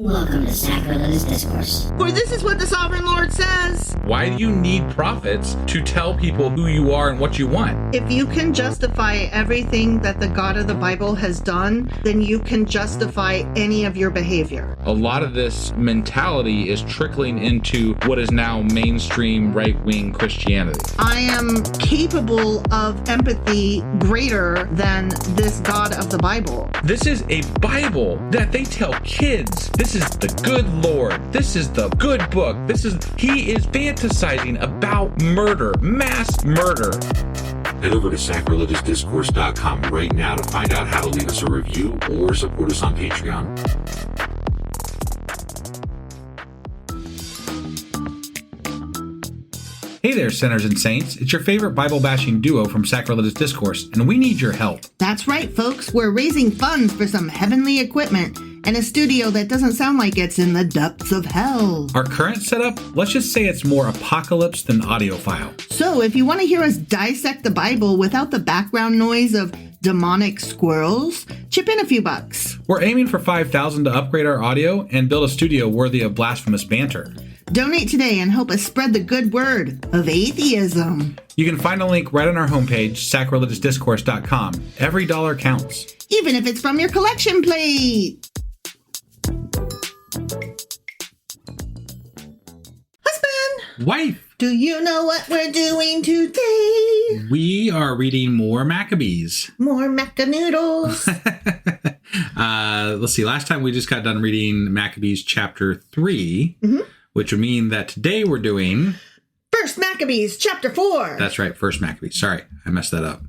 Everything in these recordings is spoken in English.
Welcome to Sacrilegious Discourse. For this is what the Sovereign Lord says. Why do you need prophets to tell people who you are and what you want? If you can justify everything that the God of the Bible has done, then you can justify any of your behavior. A lot of this mentality is trickling into what is now mainstream right-wing Christianity. I am capable of empathy greater than this God of the Bible. This is a Bible that they tell kids. This is the good Lord. This is the good book. He is fantasizing about murder, mass murder. Head over to sacrilegiousdiscourse.com right now to find out how to leave us a review or support us on Patreon. Hey there, sinners and saints. It's your favorite Bible-bashing duo from Sacrilegious Discourse, and we need your help. That's right, folks. We're raising funds for some heavenly equipment and a studio that doesn't sound like it's in the depths of hell. Our current setup, let's just say it's more apocalypse than audiophile. So if you want to hear us dissect the Bible without the background noise of demonic squirrels, chip in a few bucks. We're aiming for $5,000 to upgrade our audio and build a studio worthy of blasphemous banter. Donate today and help us spread the good word of atheism. You can find a link right on our homepage, sacrilegiousdiscourse.com. Every dollar counts. Even if it's from your collection plate. Husband! Wife! Do you know what we're doing today? We are reading more Maccabees. More Maca noodles. Let's see. Last time we just got done reading Maccabees chapter 3, which would mean that today we're doing... First Maccabees chapter 4. That's right. First Maccabees. Sorry, I messed that up.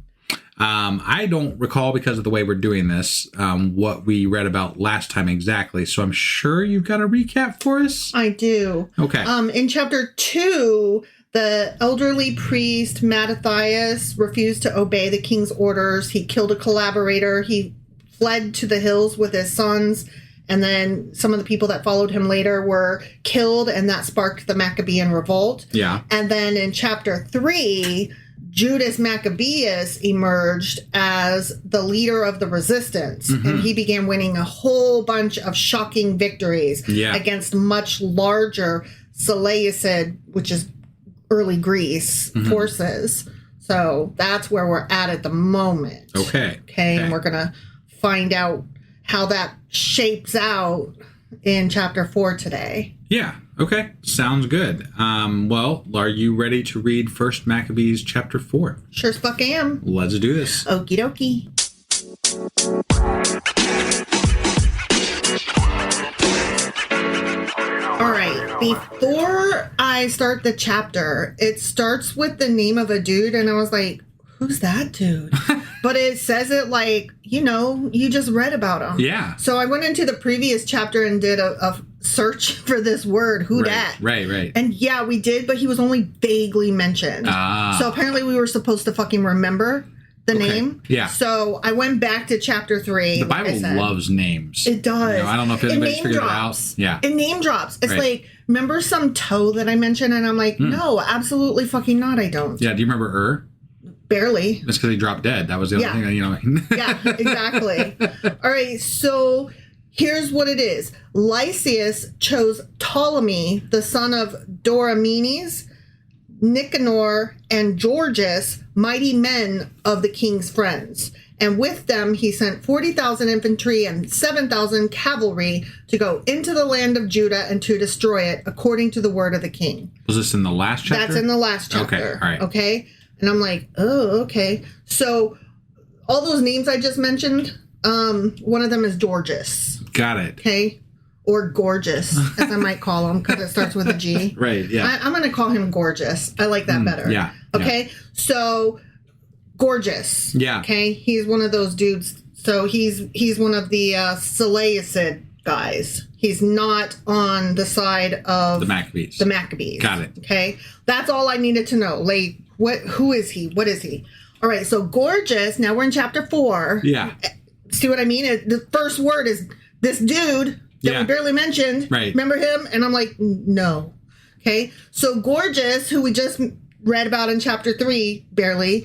I don't recall, because of the way we're doing this, what we read about last time exactly. So I'm sure you've got a recap for us. I do. Okay. In chapter 2, the elderly priest Mattathias refused to obey the king's orders. He killed a collaborator. He fled to the hills with his sons. And then some of the people that followed him later were killed, and that sparked the Maccabean revolt. Yeah. And then in chapter 3, Judas Maccabeus emerged as the leader of the resistance, and he began winning a whole bunch of shocking victories against much larger Seleucid, which is early Greece, forces. So that's where we're at the moment. Okay. And we're going to find out how that shapes out in chapter 4 today. Yeah. Okay. Sounds good. Well, are you ready to read First Maccabees chapter 4? Sure as fuck am. Let's do this. Okie dokie. All right. Before I start the chapter, it starts with the name of a dude, and I was like, who's that dude? But it says it like, you just read about him. Yeah. So I went into the previous chapter and did a search for this word, who dat. Right. And yeah, we did, but he was only vaguely mentioned. So apparently we were supposed to fucking remember the name. Yeah. So I went back to chapter 3. The Bible loves names. It does. I don't know if anybody's figured it out. Yeah. It name drops. It's like, remember some toe that I mentioned? And I'm like, no, absolutely fucking not, I don't. Yeah, do you remember Barely. That's because he dropped dead. That was the only thing, Yeah, exactly. All right, so here's what it is. Lysias chose Ptolemy, the son of Doramenes, Nicanor, and Gorgias, mighty men of the king's friends. And with them, he sent 40,000 infantry and 7,000 cavalry to go into the land of Judah and to destroy it, according to the word of the king. Was this in the last chapter? That's in the last chapter. Okay, all right. Okay? And I'm like, oh, okay. So all those names I just mentioned, one of them is Gorgias. Got it. Okay? Or Gorgeous, as I might call him, because it starts with a G. Right, yeah. I'm going to call him Gorgeous. I like that better. Yeah. Okay? So, Gorgias. Yeah. Okay? He's one of those dudes. So he's one of the Seleucid guys. He's not on the side of... The Maccabees. The Maccabees. Got it. Okay? That's all I needed to know. Like, who is he? What is he? All right, so Gorgias, now we're in chapter 4. Yeah. See what I mean? The first word is this dude that we barely mentioned. Right. Remember him? And I'm like, no. Okay, so Gorgias, who we just read about in chapter 3, barely,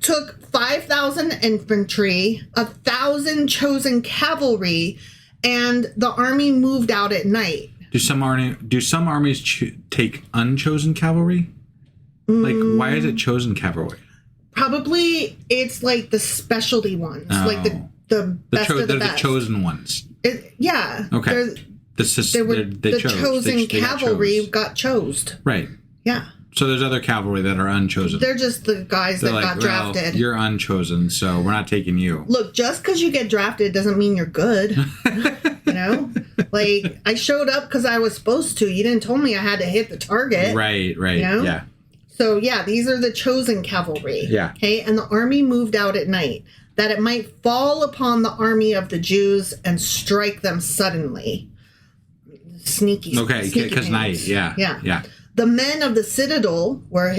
took 5,000 infantry, 1,000 chosen cavalry, And the army moved out at night. Do some armies take unchosen cavalry? Like, why is it chosen cavalry? Probably it's like the specialty ones, like the best of the they're best. the chosen ones. Yeah. Okay. The chosen cavalry got chose. Right. Yeah. So there's other cavalry that are unchosen. They're just the guys that got drafted. You're unchosen, so we're not taking you. Look, just because you get drafted doesn't mean you're good. You know? Like, I showed up because I was supposed to. You didn't tell me I had to hit the target. Right. You know? Yeah. So, yeah, these are the chosen cavalry. Yeah. Okay, and the army moved out at night, that it might fall upon the army of the Jews and strike them suddenly. Sneaky. Okay, because night. Yeah. The men of the citadel were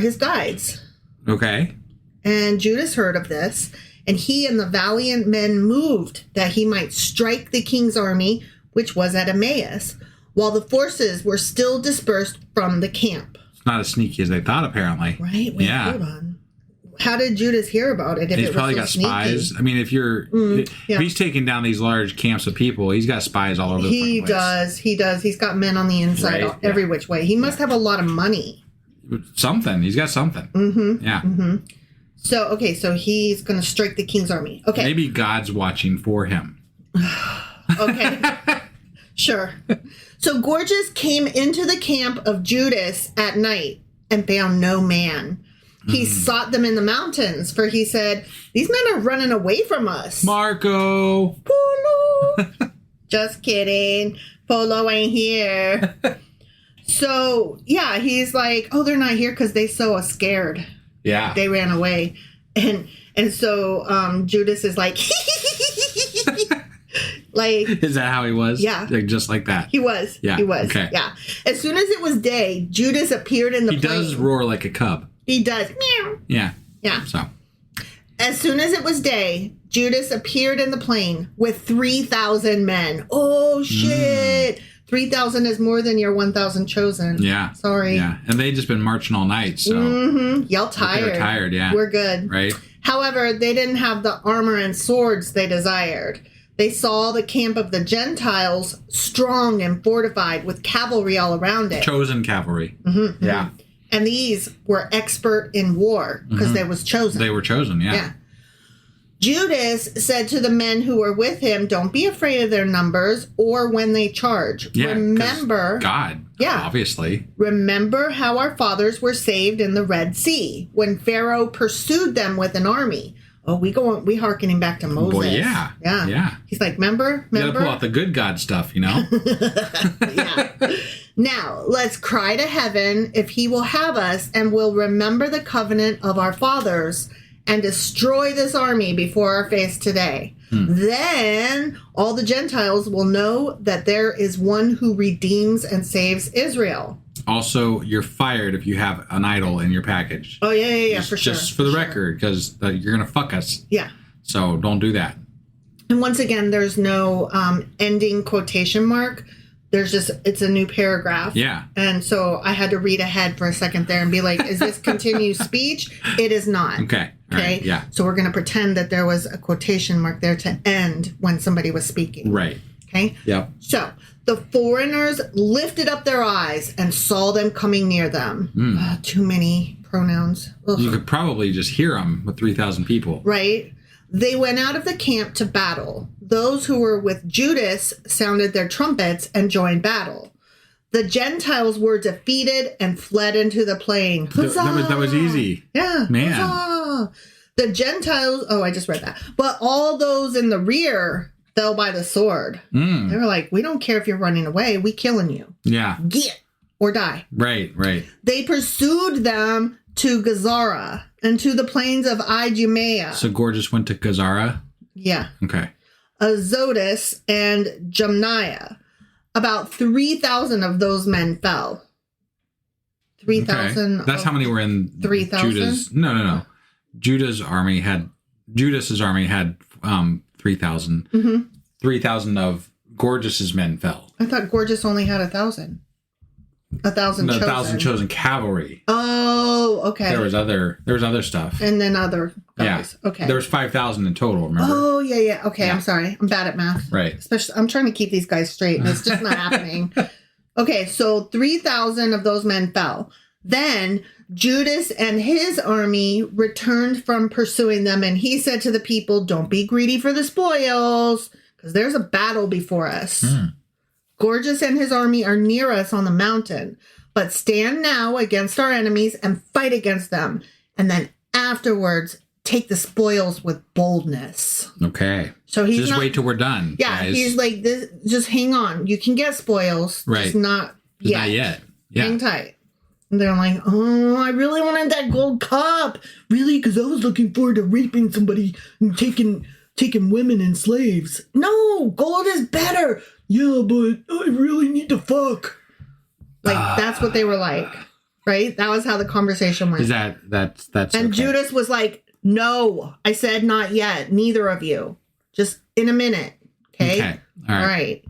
his guides. Okay. And Judas heard of this, and he and the valiant men moved that he might strike the king's army, which was at Emmaus, while the forces were still dispersed from the camp. It's not as sneaky as they thought, apparently. Right? Wait, hold on. How did Judas hear about it? He's probably got spies. I mean, if he's taking down these large camps of people, he's got spies all over the place. He does. He's got men on the inside every which way. He must have a lot of money. Something. He's got something. Mm-hmm. Yeah. Mm-hmm. So he's going to strike the king's army. Okay. Maybe God's watching for him. Okay. Sure. So Gorgias came into the camp of Judas at night and found no man. He sought them in the mountains, for he said, "These men are running away from us." Marco! Polo! Just kidding. Polo ain't here. So, yeah, he's like, oh, they're not here because they so scared. Yeah. They ran away. And so Judas is like, like, is that how he was? Yeah. Like, just like that? He was. Yeah. He was. Okay. Yeah. As soon as it was day, Judas appeared in the plain. He does roar like a cub. He does. Meow. Yeah. Yeah. So. As soon as it was day, Judas appeared in the plain with 3,000 men. Oh, shit. 3,000 is more than your 1,000 chosen. Yeah. Sorry. Yeah. And they just been marching all night, so. Y'all tired. They're tired, yeah. We're good. Right. However, they didn't have the armor and swords they desired. They saw the camp of the Gentiles strong and fortified with cavalry all around it. Chosen cavalry. Mm-hmm, yeah. Mm-hmm. And these were expert in war because they was chosen. They were chosen, yeah. Judas said to the men who were with him, "Don't be afraid of their numbers or when they charge. Yeah, remember God. Yeah. Obviously. Remember how our fathers were saved in the Red Sea when Pharaoh pursued them with an army." Oh, we hearkening back to Moses. Boy, yeah. Yeah. He's like, remember? You gotta pull out the good God stuff, you know? Yeah. Now, let's cry to heaven if he will have us and will remember the covenant of our fathers and destroy this army before our face today. Then all the Gentiles will know that there is one who redeems and saves Israel. Also, you're fired if you have an idol in your package. Oh, yeah, for sure. Just for the record, because you're going to fuck us. Yeah. So don't do that. And once again, there's no ending quotation mark. There's just, it's a new paragraph. Yeah. And so I had to read ahead for a second there and be like, is this continued speech? It is not. Okay. All right. Yeah. So we're going to pretend that there was a quotation mark there to end when somebody was speaking. Right. Okay. Yep. So the foreigners lifted up their eyes and saw them coming near them. Too many pronouns. Ugh. You could probably just hear them with 3,000 people. Right. They went out of the camp to battle. Those who were with Judas sounded their trumpets and joined battle. The Gentiles were defeated and fled into the plain. That was easy. Yeah. Man. Huzzah! The Gentiles, I just read that. But all those in the rear fell by the sword. They were like, we don't care if you're running away. We killing you. Yeah. Get or die. Right. They pursued them to Gazara and to the plains of Idumea. So Gorgias went to Gazara? Yeah. Okay. Azotus and Jamniah. About 3,000 of those men fell. 3,000. Okay. That's how many were in 3,000? Judah's. No. Judas's army had 3,000. 3,000 of Gorgias's men fell. I thought Gorgias only had 1,000. 1,000 chosen. 1,000 chosen cavalry. Oh, okay. There was other stuff. And then other guys. Yeah. Okay. There was 5,000 in total, remember? Oh, yeah. Okay, Yeah. I'm sorry. I'm bad at math. Right. Especially, I'm trying to keep these guys straight, and it's just not happening. Okay, so 3,000 of those men fell. Then Judas and his army returned from pursuing them, and he said to the people, "Don't be greedy for the spoils, because there's a battle before us. Gorgias and his army are near us on the mountain, but stand now against our enemies and fight against them, and then afterwards take the spoils with boldness." Okay. So he's just wait till we're done. Yeah, guys. he's like, this. Just hang on. You can get spoils, Right. just not yet. Not yet. Yeah. Hang tight. And they're like, "Oh, I really wanted that gold cup. Really? Because I was looking forward to raping somebody and taking women and slaves. No, gold is better. Yeah, but I really need to fuck." Like, that's what they were like, right? That was how the conversation went. Is that's And okay. Judas was like, "No, I said not yet. Neither of you. Just in a minute." Okay. All right. All right.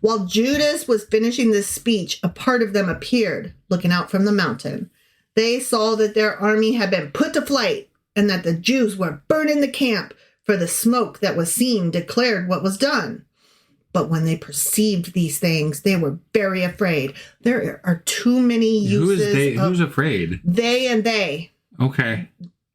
While Judas was finishing this speech, a part of them appeared, looking out from the mountain. They saw that their army had been put to flight and that the Jews were burning the camp, for the smoke that was seen declared what was done. But when they perceived these things, they were very afraid. There are too many uses. Who is they? of Who's afraid? they and they. Okay.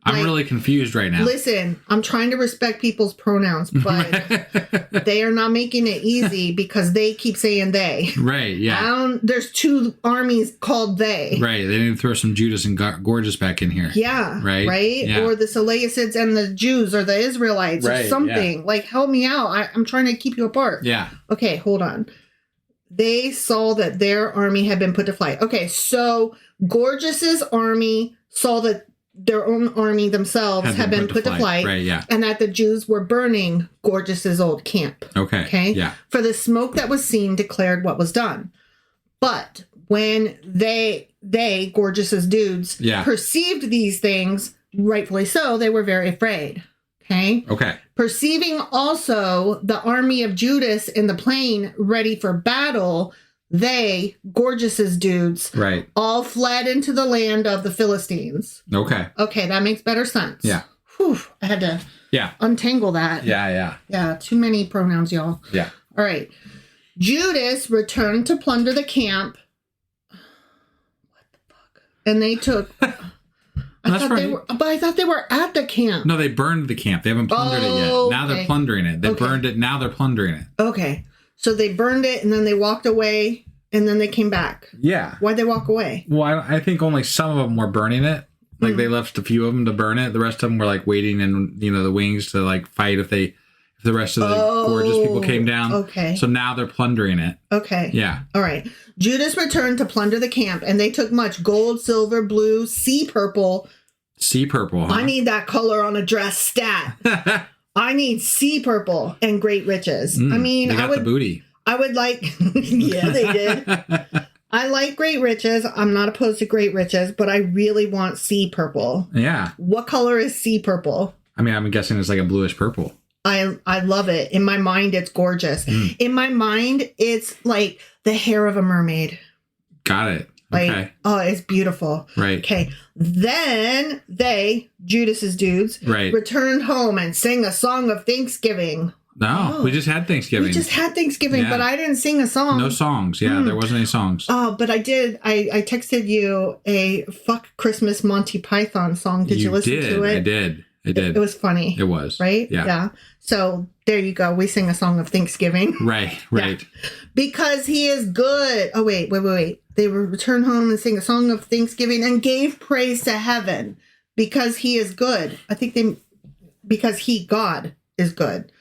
I'm Like, really confused right now. Listen, I'm trying to respect people's pronouns, but they are not making it easy because they keep saying they. Right. Yeah. There's two armies called they. Right. They need to throw some Judas and Gorgias back in here. Yeah. Right? Right? Yeah. Or the Seleucids and the Jews or the Israelites Right, or something. Like, help me out. I'm trying to keep you apart. Yeah. Okay, hold on. They saw that their army had been put to flight. Okay, so Gorgias's army saw that their own army themselves had been put to flight. Right, yeah. And that the Jews were burning Gorgias's old camp. Okay. Okay? Yeah. For the smoke that was seen declared what was done. But when they Gorgias's dudes, Yeah. perceived these things, rightfully so, they were very afraid. Okay? Okay. Perceiving also the army of Judas in the plain ready for battle, they, Gorgias's dudes, Right. all fled into the land of the Philistines. Okay. Okay, that makes better sense. Yeah. Whew, I had to Yeah. untangle that. Yeah. Yeah, too many pronouns, y'all. Yeah. All right. Judas returned to plunder the camp. What the fuck? And they took... I thought they were at the camp. No, they burned the camp. They haven't plundered it yet. Now okay. they're plundering it. They Okay. burned it. Now they're plundering it. Okay. So they burned it and then they walked away and then they came back. Yeah. Why'd they walk away? Well, I think only some of them were burning it. Like they left a few of them to burn it. The rest of them were like waiting in, the wings to like fight if the rest of the Gorgias people came down. Okay. So now they're plundering it. Okay. Yeah. All right. Judas returned to plunder the camp and they took much gold, silver, blue, sea purple. Sea purple, huh? I need that color on a dress stat. I need sea purple and great riches. I mean, they got the booty. I would like, yeah, they did. I like great riches. I'm not opposed to great riches, but I really want sea purple. Yeah. What color is sea purple? I mean, I'm guessing it's like a bluish purple. I love it. In my mind, it's gorgeous. In my mind, it's like the hair of a mermaid. Got it. Like, Okay. oh, it's beautiful. Right. Okay. Then they, Judas's dudes, Right. returned home and sang a song of thanksgiving. No, we just had Thanksgiving. We just had Thanksgiving, Yeah. but I didn't sing a song. No songs. Yeah, there wasn't any songs. Oh, but I did. I texted you a fuck Christmas Monty Python song. Did you listen to it? I did. It was funny. It was. Right? Yeah. So there you go. We sing a song of Thanksgiving. Right. Because he is good. Oh, wait. They would return home and sing a song of Thanksgiving and gave praise to heaven because he is good. I think because God, is good.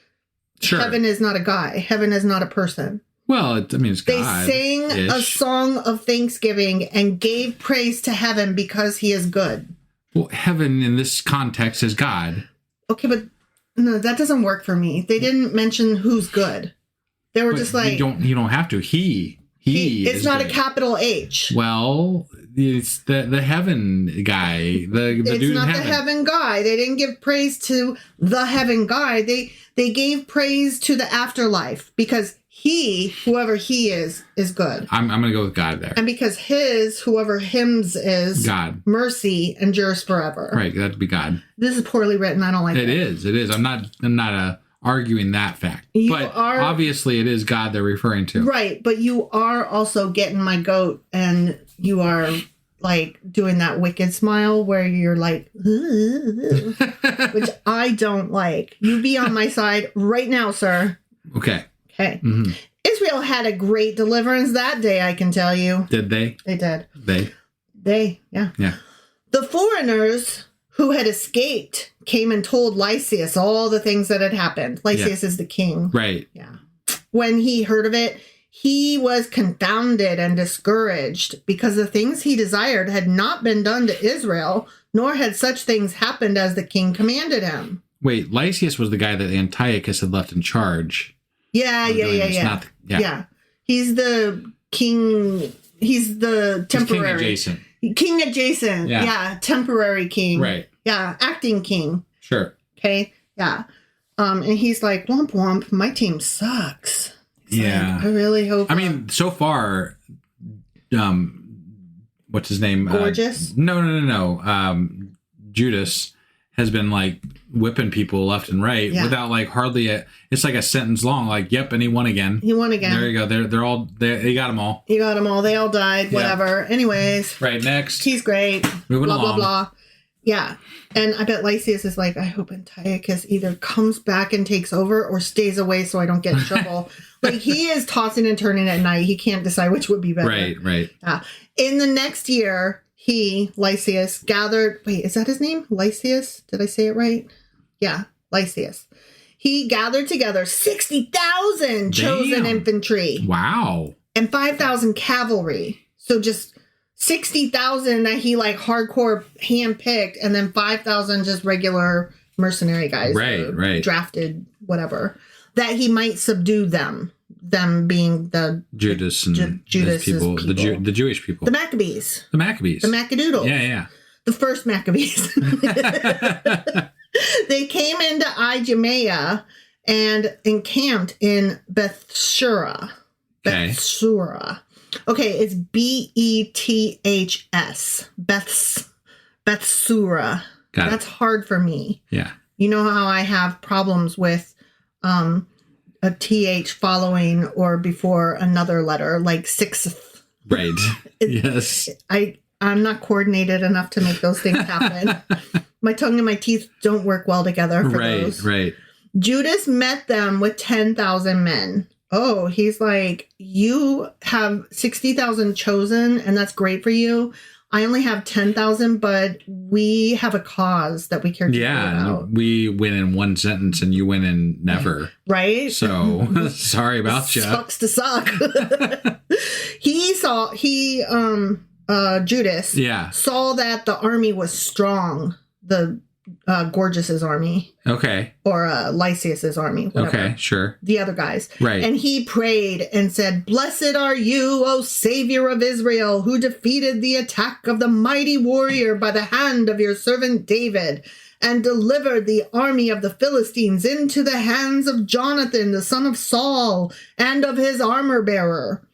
Sure. Heaven is not a guy. Heaven is not a person. Well, it's They God. sang a song of thanksgiving and gave praise to heaven because he is good. Well, heaven in this context is God. Okay, but no, that doesn't work for me. They didn't mention who's good. They were But just like... you don't have to. He it's is not good. a capital H. Well, it's the heaven guy. The It's dude not in the heaven. heaven guy. They didn't give praise to the heaven guy. They gave praise to the afterlife because whoever he is good. I'm going to go with God there. And because whoever hims is God. Mercy endures forever. Right, that'd be God. This is poorly written. I don't like it. It is. I'm not arguing that fact. But obviously it is God they're referring to. Right, but you are also getting my goat, and you are like doing that wicked smile where you're like, which I don't like. You be on my side right now, sir. Okay. Okay. Mm-hmm. Israel had a great deliverance that day, I can tell you. Did they? They did. They, yeah. Yeah. The foreigners who had escaped came and told Lysias all the things that had happened. Lysias is the king. Right. Yeah. When he heard of it, he was confounded and discouraged because the things he desired had not been done to Israel, nor had such things happened as the king commanded him. Wait, Lysias was the guy that Antiochus had left in charge. Yeah. Yeah. He's the king. He's the temporary. King adjacent. Yeah. Temporary king. Right. Yeah. Acting king. Sure. Okay. Yeah. And he's like, womp womp, my team sucks. Yeah. Like, I really hope. I mean, so far, what's his name? Gorgias? No. Judas has been like whipping people left and right without like hardly it's like a sentence long. Like, yep, and he won again. There you go. They're all they got them all. He got them all. They all died. Whatever. Anyways. Right. Next. He's great. Moving blah, along. Blah blah. Yeah. And I bet Lysias is like, I hope Antiochus either comes back and takes over or stays away so I don't get in trouble. Like, he is tossing and turning at night. He can't decide which would be better. Right. In the next year, Lysias, gathered... Wait, is that his name? Lysias? Did I say it right? Yeah, Lysias. He gathered together 60,000 chosen infantry. Wow. And 5,000 cavalry. So just 60,000 that he like hardcore handpicked, and then 5,000 just regular mercenary guys. Right. Drafted, whatever. That he might subdue them. Them being the Judas and Judas's people. The Jewish people. The Maccabees. The Maccadoodles. Yeah. The first Maccabees. They came into Idumea and encamped in Bethsura. Okay. Okay, it's Beths. Bethsura. That's hard for me. Yeah. You know how I have problems with a TH following or before another letter, like sixth. Right. Yes. I'm not coordinated enough to make those things happen. My tongue and my teeth don't work well together for those. Right. Judas met them with 10,000 men. Oh, he's like, you have 60,000 chosen, and that's great for you. I only have 10,000, but we have a cause that we care about. Yeah, we win in one sentence, and you win in never. Right? So, sorry about you. Sucks to suck. Judas saw that the army was strong. The Gorgias's army. Okay. Or Lysias's army. Whatever. Okay, sure. The other guys. Right. And he prayed and said, "Blessed are you, O Savior of Israel, who defeated the attack of the mighty warrior by the hand of your servant David, and delivered the army of the Philistines into the hands of Jonathan, the son of Saul, and of his armor-bearer.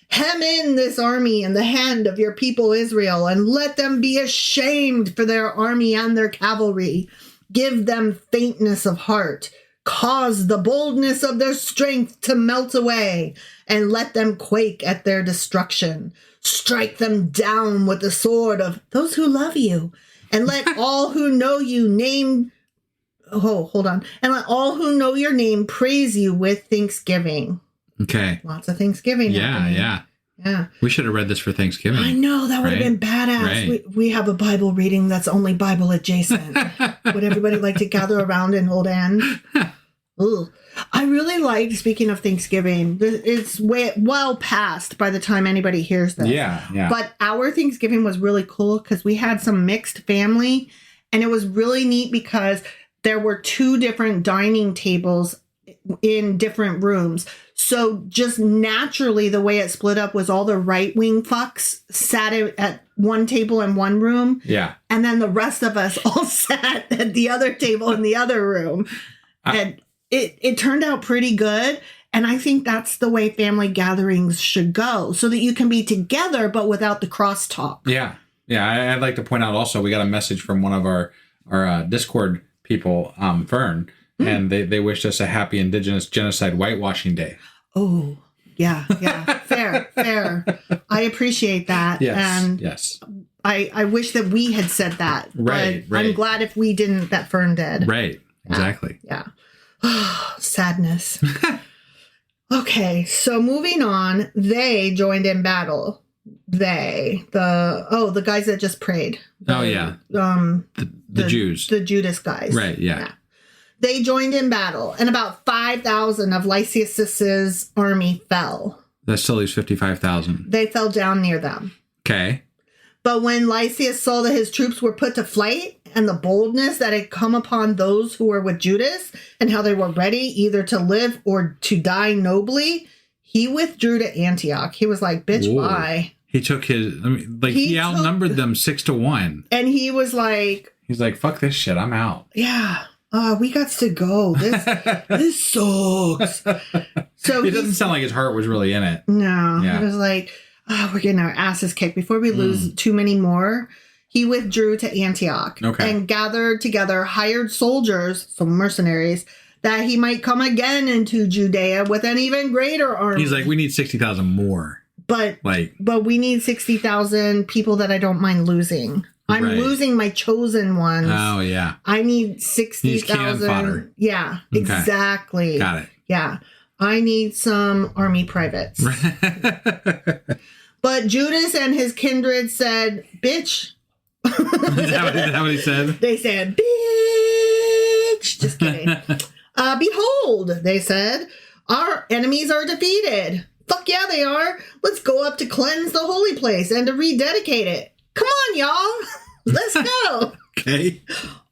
Hem in this army in the hand of your people Israel, and let them be ashamed for their army and their cavalry. Give them faintness of heart. Cause the boldness of their strength to melt away, and let them quake at their destruction. Strike them down with the sword of those who love you, and let all who know you name... Oh, hold on. And let all who know your name praise you with thanksgiving." Okay. Lots of Thanksgiving. Yeah. We should have read this for Thanksgiving. I know, that would have been badass. Right. We have a Bible reading that's only Bible adjacent. Would everybody like to gather around and hold hands? Ugh. I really like, speaking of Thanksgiving, it's well past by the time anybody hears this. Yeah. But our Thanksgiving was really cool because we had some mixed family, and it was really neat because there were 2 different dining tables in different rooms. So just naturally, the way it split up was all the right-wing fucks sat at one table in one room. Yeah. And then the rest of us all sat at the other table in the other room. And it turned out pretty good. And I think that's the way family gatherings should go, so that you can be together, but without the crosstalk. Yeah. Yeah. I'd like to point out also, we got a message from one of our Discord people, Fern, and they wished us a happy Indigenous Genocide Whitewashing Day. Oh, yeah. Fair. I appreciate that. Yes. And yes. I wish that we had said that. Right. I'm glad if we didn't, that Fern did. Right. Exactly. Yeah. Sadness. Okay, so moving on, they joined in battle. The guys that just prayed. The Jews. The Judas guys. Right, yeah. They joined in battle, and about 5,000 of Lysias's army fell. That still leaves 55,000. They fell down near them. Okay. But when Lysias saw that his troops were put to flight, and the boldness that had come upon those who were with Judas, and how they were ready either to live or to die nobly, he withdrew to Antioch. He was like, bitch, bye. He took he outnumbered them 6-1. And he was like... He's like, fuck this shit, I'm out. Yeah. We got to go. This sucks. So it doesn't sound like his heart was really in it. No. Yeah. He was like, we're getting our asses kicked. Before we lose too many more, he withdrew to Antioch and gathered together hired soldiers, so mercenaries, that he might come again into Judea with an even greater army. He's like, we need 60,000 more. But we need 60,000 people that I don't mind losing. I'm losing my chosen ones. Oh, yeah. I need 60,000. Yeah, okay. Exactly. Got it. Yeah. I need some army privates. But Judas and his kindred said, bitch. Is that what he said? They said, bitch. Just kidding. Behold, they said, our enemies are defeated. Fuck yeah, they are. Let's go up to cleanse the holy place and to rededicate it. Come on, y'all. Let's go. Okay.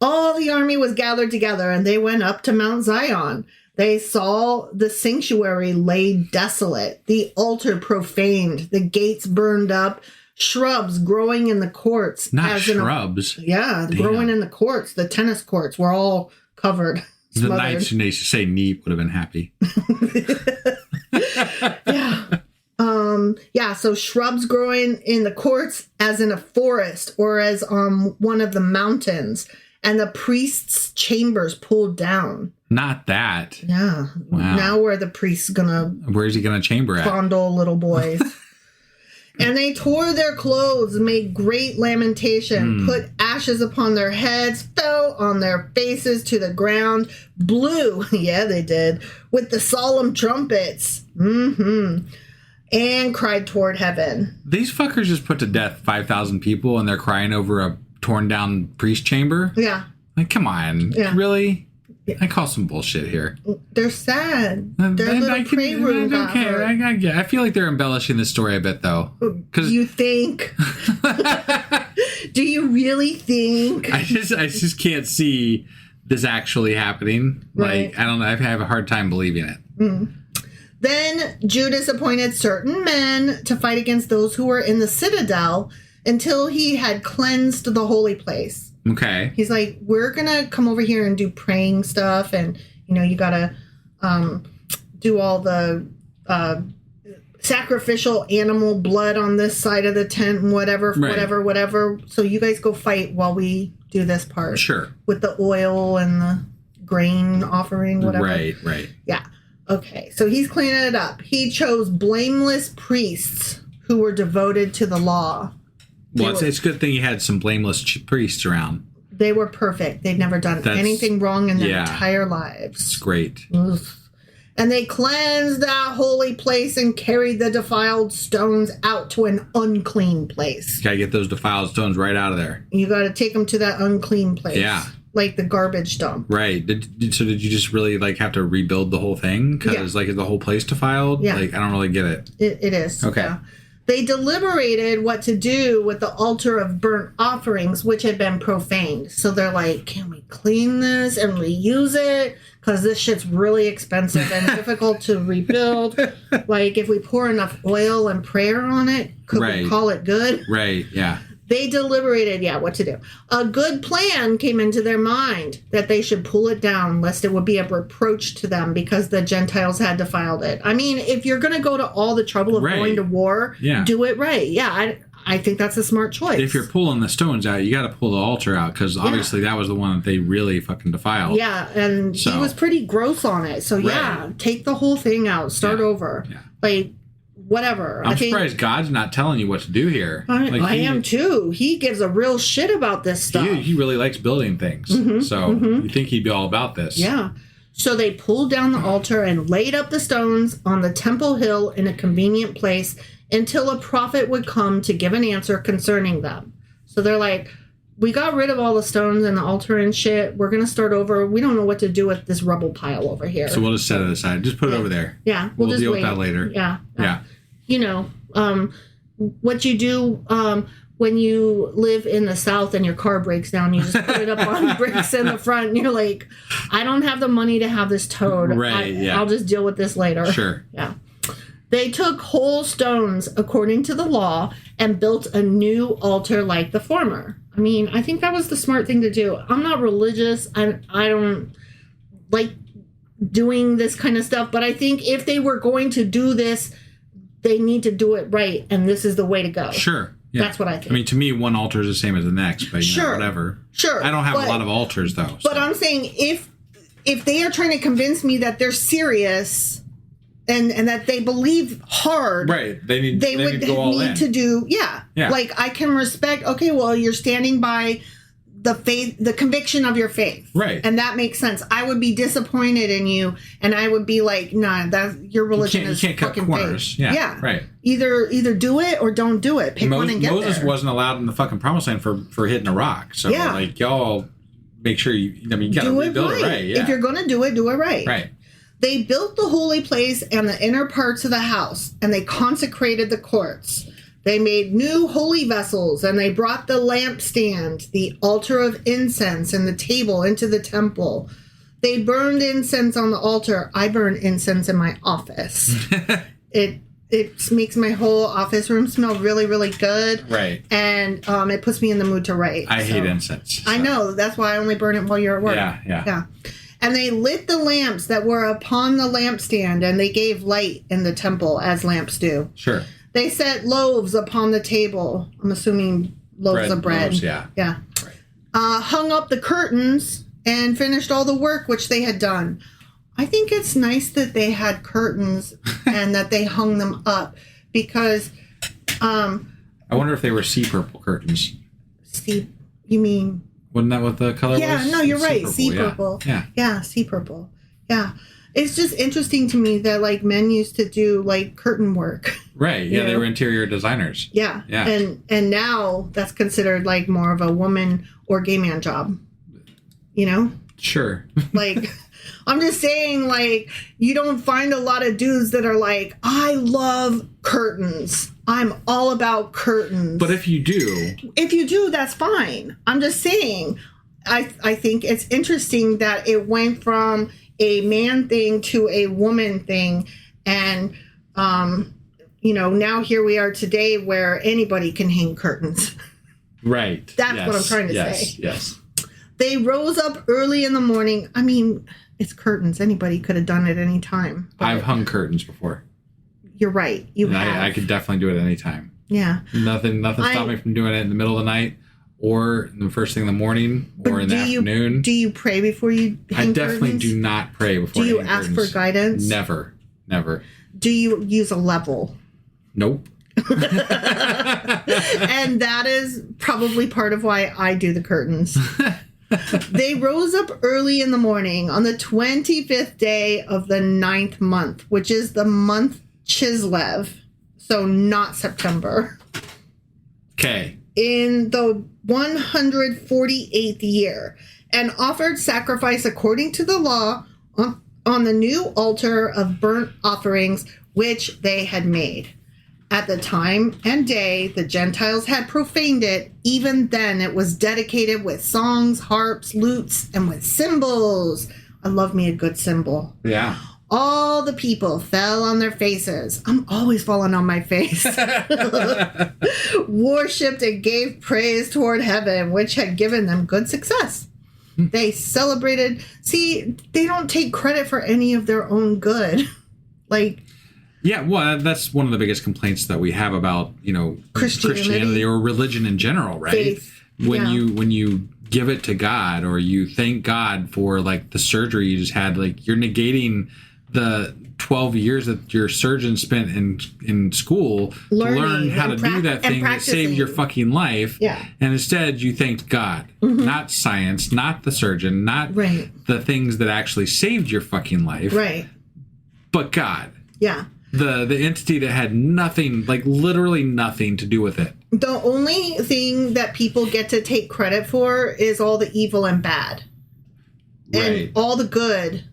All the army was gathered together, and they went up to Mount Zion. They saw the sanctuary laid desolate, the altar profaned, the gates burned up, shrubs growing in the courts. Not shrubs. Growing in the courts. The tennis courts were all covered. The Knights, and they should say neat, would have been happy. So shrubs growing in the courts as in a forest or as on one of the mountains, and the priest's chambers pulled down. Not that. Yeah. Wow. Now where the priest's where's he gonna chamber at? Fondle little boys. And they tore their clothes, made great lamentation, put ashes upon their heads, fell on their faces to the ground, blew, they did, with the solemn trumpets, and cried toward heaven. These fuckers just put to death 5,000 people, and they're crying over a torn down priest chamber? Yeah. Like, come on. Yeah. Really? Yeah. I call some bullshit here. They're sad. Their little pray room got hurt. I feel like they're embellishing the story a bit, though. You think? Do you really think? I just can't see this actually happening. Right. Like, I don't know. I have a hard time believing it. Then Judas appointed certain men to fight against those who were in the citadel until he had cleansed the holy place. Okay. He's like, we're going to come over here and do praying stuff. And, you got to do all the sacrificial animal blood on this side of the tent and whatever. So you guys go fight while we do this part. Sure. With the oil and the grain offering, whatever. Right. Yeah. Okay, so he's cleaning it up. He chose blameless priests who were devoted to the law. Well, it's a good thing you had some blameless priests around. They were perfect. They'd never done anything wrong in their entire lives. It's great. Oof. And they cleansed that holy place and carried the defiled stones out to an unclean place. Gotta get those defiled stones right out of there. You gotta take them to that unclean place. Yeah. Like the garbage dump. Right. Did you just really have to rebuild the whole thing? Because is the whole place defiled? Yeah. I don't really get it. It is. Okay. Yeah. They deliberated what to do with the altar of burnt offerings, which had been profaned. So they're like, can we clean this and reuse it? Because this shit's really expensive and difficult to rebuild. If we pour enough oil and prayer on it, could we call it good? Right, yeah. They deliberated, what to do. A good plan came into their mind that they should pull it down, lest it would be a reproach to them because the Gentiles had defiled it. I mean, if you're going to go to all the trouble of going to war, do it right. Yeah, I think that's a smart choice. If you're pulling the stones out, you got to pull the altar out because obviously that was the one that they really fucking defiled. Yeah, and he was pretty gross on it. So take the whole thing out. Start over. Yeah. Like, whatever. I'm surprised God's not telling you what to do here. I am too. He gives a real shit about this stuff. He really likes building things. You think he'd be all about this. Yeah. So they pulled down the altar and laid up the stones on the temple hill in a convenient place until a prophet would come to give an answer concerning them. So they're like, we got rid of all the stones and the altar and shit. We're going to start over. We don't know what to do with this rubble pile over here. So we'll just set it aside. Just put it over there. Yeah. We'll deal with that later. Yeah. You know, what you do when you live in the South and your car breaks down, you just put it up on bricks in the front and you're like, I don't have the money to have this towed. I'll just deal with this later. Sure. Yeah. They took whole stones according to the law and built a new altar like the former. I mean, I think that was the smart thing to do. I'm not religious. I don't like doing this kind of stuff. But I think if they were going to do this, they need to do it right. And this is the way to go. Sure. Yeah. That's what I think. I mean, to me, one altar is the same as the next. But you know, whatever. Sure. I don't have a lot of altars, though. But I'm saying if they are trying to convince me that they're serious... And that they believe hard. Right. They need to go all in. To do, Like, I can respect, okay, well, you're standing by the faith, the conviction of your faith. Right. And that makes sense. I would be disappointed in you, and I would be like, nah, your religion is fucking fake. You can't cut corners. Yeah. Right. Either do it or don't do it. Pick one and get Moses there. wasn't allowed in the fucking promised land for hitting a rock. So, like, y'all make sure you got to rebuild it right. Yeah. If you're going to do it right. Right. They built the holy place and the inner parts of the house, and they consecrated the courts. They made new holy vessels, and they brought the lampstand, the altar of incense, and the table into the temple. They burned incense on the altar. I burn incense in my office. It makes my whole office room smell really, really good. Right. And it puts me in the mood to write. I hate incense. So. I know. That's why I only burn it while you're at work. Yeah. And they lit the lamps that were upon the lampstand, and they gave light in the temple, as lamps do. Sure. They set loaves upon the table. I'm assuming loaves of bread. Loaves, yeah. Right. Hung up the curtains and finished all the work which they had done. I think it's nice that they had curtains and that they hung them up because... I wonder if they were sea purple curtains. You mean... Wasn't that what the color was? Yeah, no, you're right. Sea purple. Yeah, sea purple. Yeah. It's just interesting to me that, like, men used to do, like, curtain work. Right. Yeah, they were interior designers. Yeah. And now that's considered, like, more of a woman or gay man job. You know? Sure. Like, I'm just saying, like, you don't find a lot of dudes that are like, I love curtains. I'm all about curtains. But if you do, that's fine. I'm just saying, I think it's interesting that it went from a man thing to a woman thing. And, now here we are today where anybody can hang curtains. Right. That's what I'm trying to say. Yes. They rose up early in the morning. I mean, it's curtains. Anybody could have done it any time. I've hung curtains before. You're right. I could definitely do it any time. Yeah. Nothing stopped me from doing it in the middle of the night or the first thing in the morning or in the afternoon. Do you pray before you hang I definitely curtains? do not pray before I hang curtains. Do you ask for guidance? Never. Do you use a level? Nope. And that is probably part of why I do the curtains. They rose up early in the morning on the 25th day of the 9th month, which is the month Chislev, so not September. Okay. In the 148th year, and offered sacrifice according to the law on the new altar of burnt offerings which they had made. At the time and day the Gentiles had profaned it, even then it was dedicated with songs, harps, lutes, and with cymbals. I love me a good cymbal. Yeah. All the people fell on their faces. I'm always falling on my face. worshipped and gave praise toward heaven, which had given them good success. They celebrated. See, they don't take credit for any of their own good. Like, yeah, well, that's one of the biggest complaints that we have about, Christianity or religion in general, right? Faith. When you give it to God, or you thank God for like the surgery you just had, like you're negating the 12 years that your surgeon spent in school to learn how to do that thing that saved your fucking life. Yeah. And instead you thanked God, not science, not the surgeon, not the things that actually saved your fucking life. Right. But God. Yeah. The entity that had nothing, like literally nothing to do with it. The only thing that people get to take credit for is all the evil and bad. And all the good,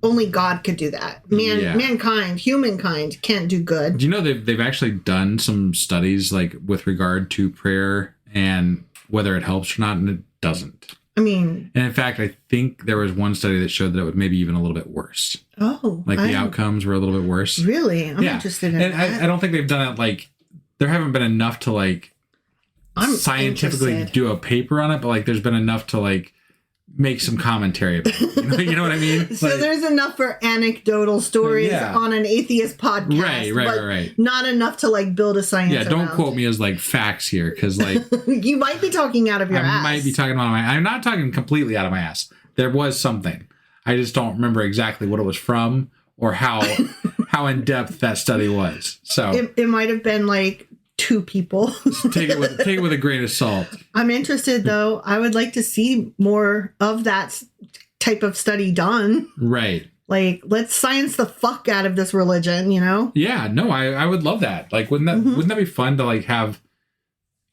only God could do that. Mankind, humankind can't do good. Do you know they've actually done some studies like with regard to prayer and whether it helps or not, and it doesn't. I mean... And in fact, I think there was one study that showed that it would maybe even a little bit worse. Oh. Like the outcomes were a little bit worse. Really? I'm interested in that. I don't think they've done it like... There haven't been enough to like scientifically do a paper on it, but like there's been enough to like make some commentary about it. You know what I mean? So like, there's enough for anecdotal stories on an atheist podcast. Right. Not enough to like build a science around. Don't quote me as like facts here, because like... You might be talking out of your ass. I might be talking out of my... I'm not talking completely out of my ass. There was something. I just don't remember exactly what it was from or how in depth that study was. So it might have been like 2 people. take it with a grain of salt. I'm interested though. I would like to see more of that type of study done. Right. Like, let's science the fuck out of this religion, you know? Yeah, no, I would love that. Like, wouldn't that be fun to like have,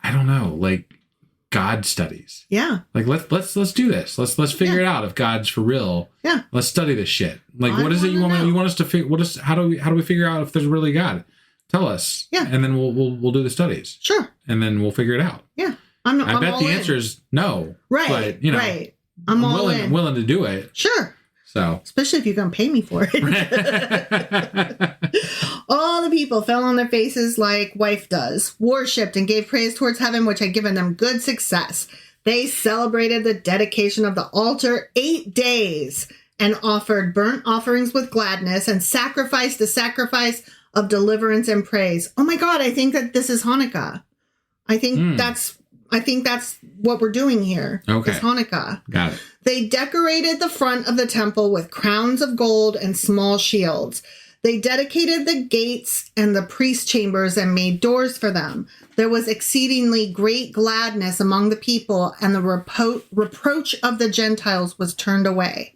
I don't know, like God studies? Yeah. Like let's do this. Let's figure it out if God's for real. Yeah. Let's study this shit. Like, what is it you want us to figure? How do we figure out if there's really God? Tell us. Yeah. And then we'll do the studies. Sure. And then we'll figure it out. Yeah. I bet the answer is no. Right. But, right. I'm willing to do it. Sure. So. Especially if you're going to pay me for it. All the people fell on their faces like wife does, worshipped and gave praise towards heaven, which had given them good success. They celebrated the dedication of the altar 8 days and offered burnt offerings with gladness and sacrificed the sacrifice of deliverance and praise. Oh my God, I think that this is Hanukkah. I think that's what we're doing here. Okay. It's Hanukkah. Got it. They decorated the front of the temple with crowns of gold and small shields. They dedicated the gates and the priest chambers and made doors for them. There was exceedingly great gladness among the people, and the reproach of the Gentiles was turned away.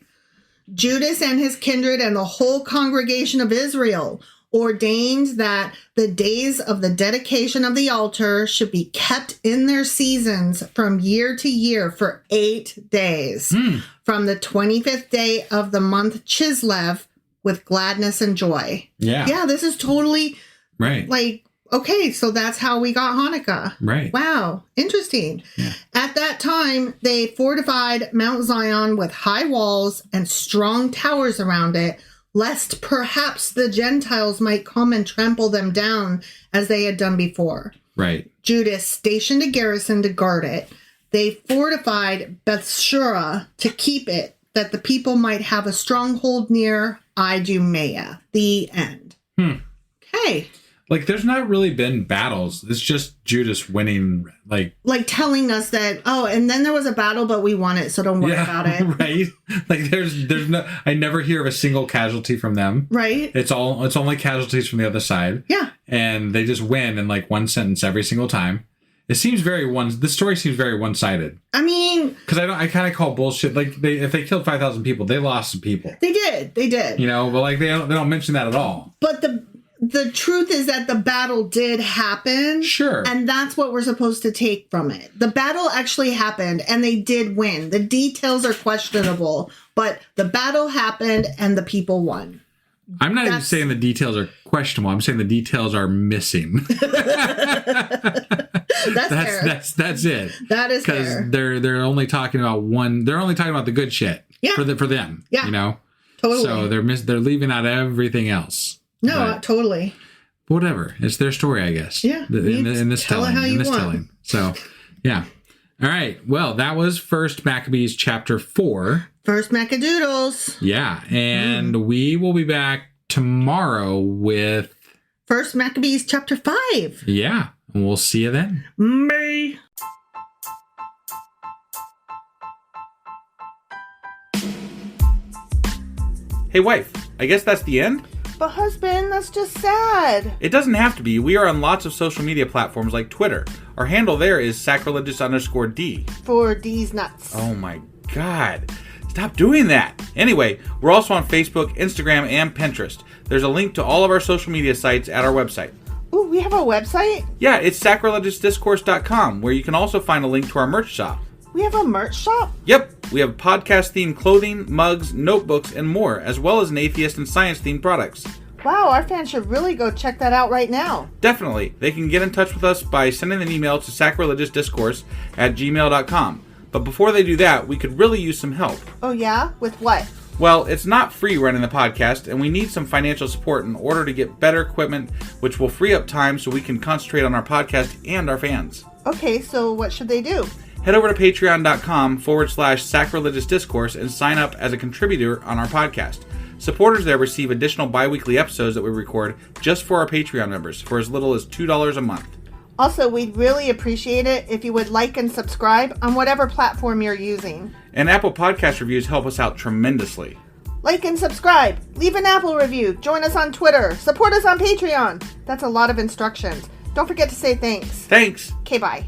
Judas and his kindred and the whole congregation of Israel ordained that the days of the dedication of the altar should be kept in their seasons from year to year for 8 days, from the 25th day of the month Chislev, with gladness and joy. Yeah. Yeah, this is totally right. Like, okay, so that's how we got Hanukkah. Right. Wow. Interesting. Yeah. At that time, they fortified Mount Zion with high walls and strong towers around it, lest perhaps the Gentiles might come and trample them down as they had done before. Right. Judas stationed a garrison to guard it. They fortified Bethshura to keep it, that the people might have a stronghold near Idumea. The end. Okay. Like, there's not really been battles. It's just Judas winning, like telling us that, oh, and then there was a battle, but we won it, so don't worry about it. Right. Like, there's no, I never hear of a single casualty from them. Right. It's only casualties from the other side. Yeah. And they just win in like one sentence every single time. It seems this story seems very one-sided. I mean... Because I kind of call bullshit, like, if they killed 5,000 people, they lost some people. They did. You know, but like, they don't mention that at all. But the truth is that the battle did happen. Sure. And that's what we're supposed to take from it. The battle actually happened, and they did win. The details are questionable, but the battle happened, and the people won. I'm not even saying the details are questionable. I'm saying the details are missing. That's fair. That's it. That is fair. Because they're only talking about one. They're only talking about the good shit. Yeah. For them. Yeah. You know. Totally. So they're leaving out everything else. No, totally. But whatever. It's their story, I guess. Yeah. In this telling. So, yeah. All right. Well, that was 1 Maccabees chapter 4. First Maccadoodles. Yeah. And we will be back tomorrow with 1 Maccabees chapter 5. Yeah. And we'll see you then. Bye. Hey, wife, I guess that's the end? But husband, that's just sad. It doesn't have to be. We are on lots of social media platforms like Twitter. Our handle there is sacrilegious_D. For D's nuts. Oh my God. Stop doing that. Anyway, we're also on Facebook, Instagram, and Pinterest. There's a link to all of our social media sites at our website. Ooh, we have a website? Yeah, it's sacrilegiousdiscourse.com, where you can also find a link to our merch shop. We have a merch shop? Yep, we have podcast-themed clothing, mugs, notebooks, and more, as well as an atheist and science-themed products. Wow, our fans should really go check that out right now. Definitely. They can get in touch with us by sending an email to sacrilegiousdiscourse@gmail.com. But before they do that, we could really use some help. Oh yeah? With what? Well, it's not free running the podcast, and we need some financial support in order to get better equipment, which will free up time so we can concentrate on our podcast and our fans. Okay, so what should they do? Head over to patreon.com/sacrilegiousdiscourse and sign up as a contributor on our podcast. Supporters there receive additional bi-weekly episodes that we record just for our Patreon members for as little as $2 a month. Also, we'd really appreciate it if you would like and subscribe on whatever platform you're using. And Apple Podcast reviews help us out tremendously. Like and subscribe. Leave an Apple review. Join us on Twitter. Support us on Patreon. That's a lot of instructions. Don't forget to say thanks. Thanks. Okay, bye.